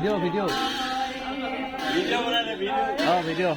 Video. Oh, video.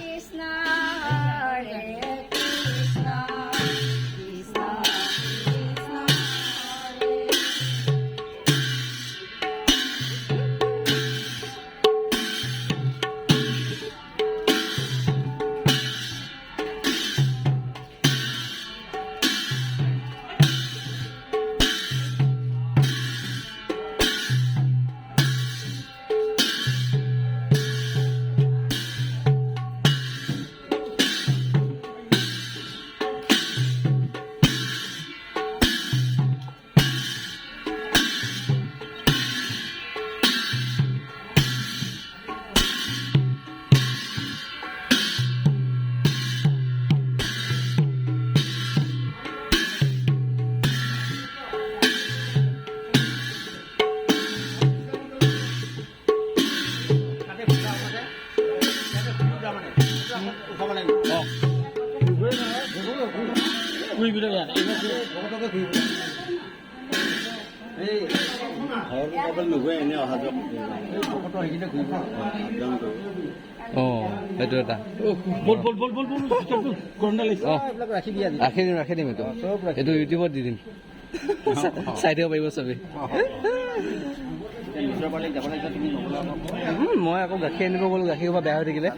Itu dah. Bol. Rakhi dim itu. Itu YouTube di dim. Side apa ibu sabi. মই আকৌ গাখীৰ আনিব গ'লো গাখীৰ পৰা বেয়া হৈ থাকিলে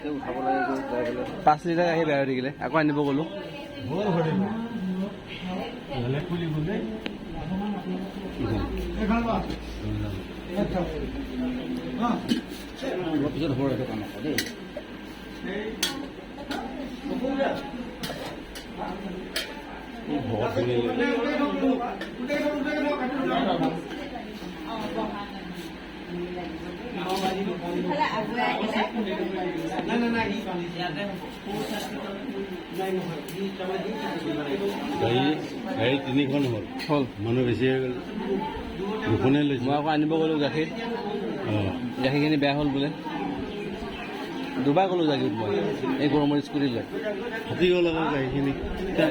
5 লিটাৰ গাখীৰ বেয়া হৈ থাকিলে আকৌ আনিব গ'লো গাড়ী 3খন হ'ল মানুহ বেছি হৈ গ'ল দুখনে লৈছে মই আকৌ আনিব গ'লো গাখীৰ গাখীৰখিনি বেয়া হ'ল বোলে দুবাৰ গ'লো গাখীৰ মই এই গৰমৰ স্কুটি লৈ ফাটি গ'ল আকৌ গাখীৰখিনি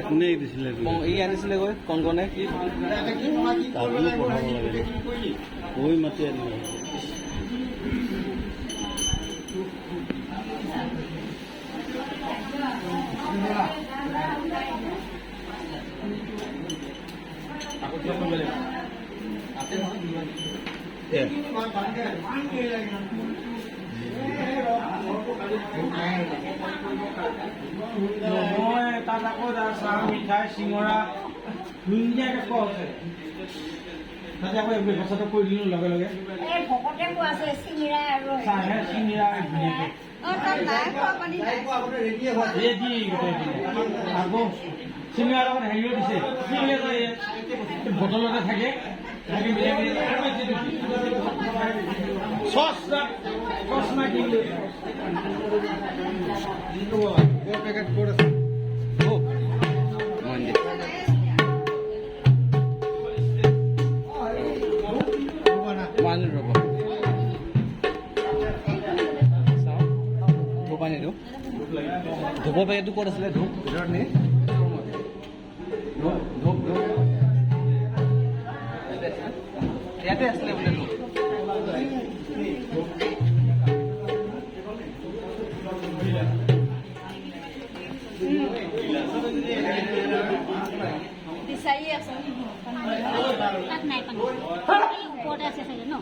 কোনে দিছিলে ই আনিছিলে গৈ কণকণে তালৈ পঠাব লাগে কৈ মাতি আনিব তাত আকৌ চাহ মিঠাই চিঙৰা ধুনীয়াকৈ খোৱা আছে তাতে আকৌ এই ব্যৱস্থাটো কৰি দিলোঁ লগে লগে চাহে চিঙৰা আকৌ চিঙৰাৰ লগত হেৰিও দিছে বটলতে থাকে পেকেট ক'ত আছে ধূপৰ পেকেটটো ক'ত আছিলে ধূপ ভিতৰত নি ধূপ ইয়াতে আছিলে বোলে ধূপ বিচাৰি আছে তাত নাই পানী ওপৰতে আছে চাগে ন